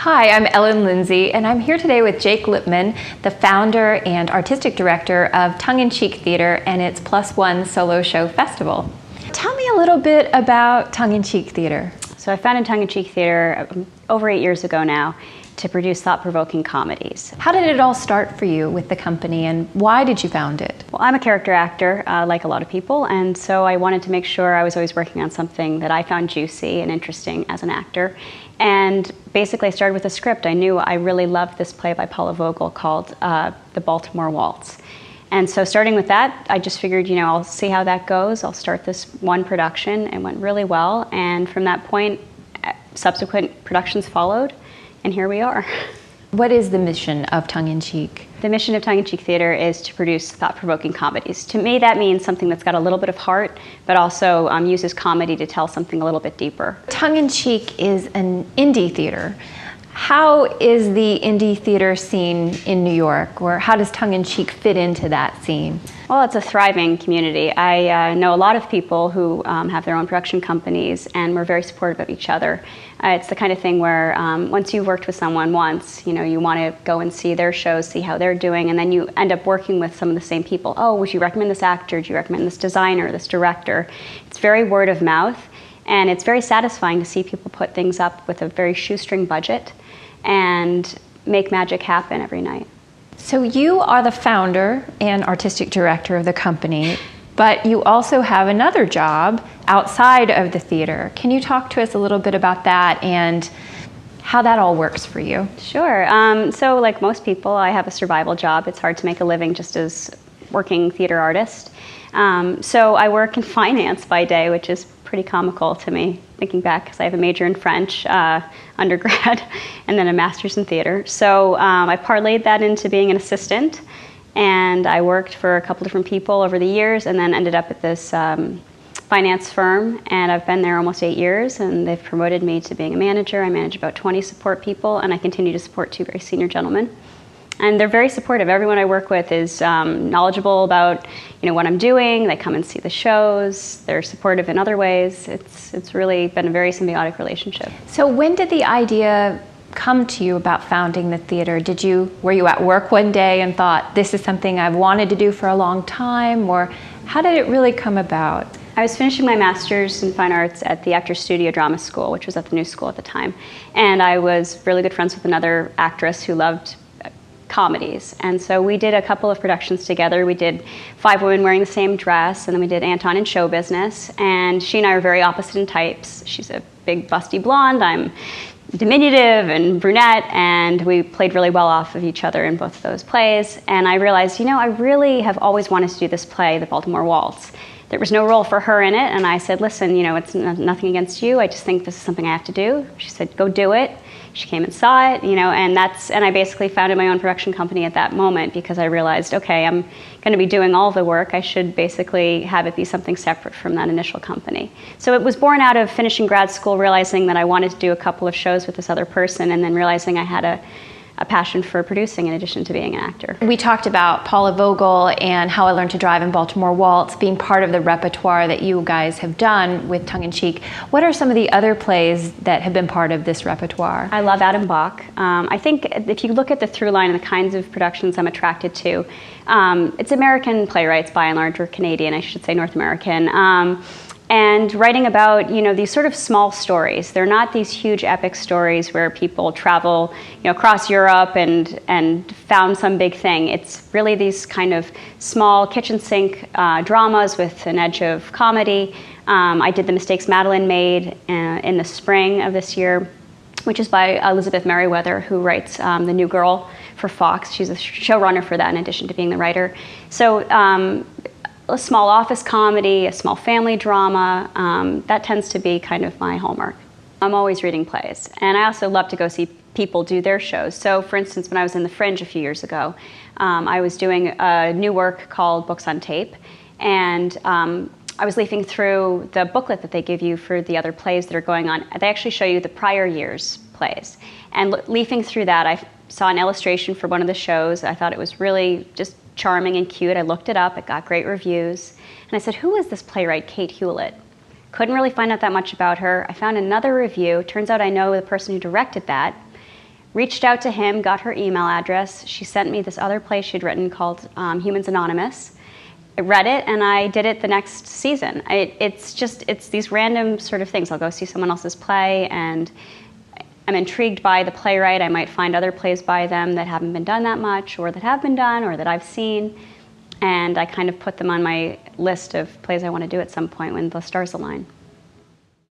Hi, I'm Ellen Lindsay, and I'm here today with Jake Lipman, the founder and artistic director of Tongue in Cheek Theater and its +1 Solo Show Festival. Tell me a little bit about Tongue in Cheek Theater. So I founded Tongue in Cheek Theater over 8 years ago now to produce thought-provoking comedies. How did it all start for you with the company, and why did you found it? Well, I'm a character actor, like a lot of people, and so I wanted to make sure I was always working on something that I found juicy and interesting as an actor. And basically I started with a script. I knew I really loved this play by Paula Vogel called The Baltimore Waltz. And so starting with that, I just figured, I'll see how that goes. I'll start this one production. It went really well, and from that point, subsequent productions followed, and here we are. What is the mission of Tongue in Cheek? The mission of Tongue in Cheek Theater is to produce thought-provoking comedies. To me, that means something that's got a little bit of heart, but also uses comedy to tell something a little bit deeper. Tongue in Cheek is an indie theater. How is the indie theater scene in New York, or how does Tongue in Cheek fit into that scene? Well, it's a thriving community. I know a lot of people who have their own production companies, and we're very supportive of each other. It's the kind of thing where once you've worked with someone once, you want to go and see their shows, see how they're doing, and then you end up working with some of the same people. Oh, would you recommend this actor? Do you recommend this designer, this director? It's very word of mouth, and it's very satisfying to see people put things up with a very shoestring budget and make magic happen every night. So you are the founder and artistic director of the company, but you also have another job outside of the theater. Can you talk to us a little bit about that and how that all works for you? Sure. So like most people, I have a survival job. It's hard to make a living just as working theater artist. So I work in finance by day, which is pretty comical to me, thinking back, because I have a major in French undergrad and then a master's in theater. So I parlayed that into being an assistant, and I worked for a couple different people over the years, and then ended up at this finance firm, and I've been there almost 8 years, and they've promoted me to being a manager. I manage about 20 support people, and I continue to support 2 very senior gentlemen. And they're very supportive. Everyone I work with is knowledgeable about what I'm doing. They come and see the shows. They're supportive in other ways. It's really been a very symbiotic relationship. So when did the idea come to you about founding the theater? Were you at work one day and thought, this is something I've wanted to do for a long time, or how did it really come about? I was finishing my master's in fine arts at the Actors Studio Drama School, which was at the New School at the time. And I was really good friends with another actress who loved comedies, and so we did a couple of productions together. We did 5 Women Wearing the Same Dress, and then we did Anton in Show Business, and she and I are very opposite in types. She's a big busty blonde, I'm diminutive and brunette, and we played really well off of each other in both of those plays. And I realized, I really have always wanted to do this play, The Baltimore Waltz. There was no role for her in it, and I said, listen, it's nothing against you, I just think this is something I have to do. She said, go do it. She came and saw it, and I basically founded my own production company at that moment, because I realized, okay, I'm going to be doing all the work. I should basically have it be something separate from that initial company. So it was born out of finishing grad school, realizing that I wanted to do a couple of shows with this other person, and then realizing I had a passion for producing in addition to being an actor. We talked about Paula Vogel and How I Learned to Drive in Baltimore Waltz being part of the repertoire that you guys have done with Tongue in Cheek. What are some of the other plays that have been part of this repertoire? I love Adam Bach. I think if you look at the through line and the kinds of productions I'm attracted to, it's American playwrights by and large, or Canadian, I should say, North American. And writing about, these sort of small stories. They're not these huge epic stories where people travel, across Europe and found some big thing. It's really these kind of small kitchen sink dramas with an edge of comedy. I did The Mistakes Madeline Made in the spring of this year, which is by Elizabeth Merriweather, who writes The New Girl for Fox. She's a showrunner for that in addition to being the writer. So a small office comedy, a small family drama, that tends to be kind of my hallmark. I'm always reading plays, and I also love to go see people do their shows. So for instance, when I was in the Fringe a few years ago, I was doing a new work called Books on Tape, and I was leafing through the booklet that they give you for the other plays that are going on. They actually show you the prior year's plays. And leafing through that, I saw an illustration for one of the shows. I thought it was really just charming and cute. I looked it up. It got great reviews. And I said, who is this playwright, Kate Hewlett? Couldn't really find out that much about her. I found another review. Turns out I know the person who directed that. reached out to him, got her email address. She sent me this other play she'd written called Humans Anonymous. I read it, and I did it the next season. It's these random sort of things. I'll go see someone else's play, and I'm intrigued by the playwright. I might find other plays by them that haven't been done that much, or that have been done, or that I've seen, and I kind of put them on my list of plays I want to do at some point when the stars align.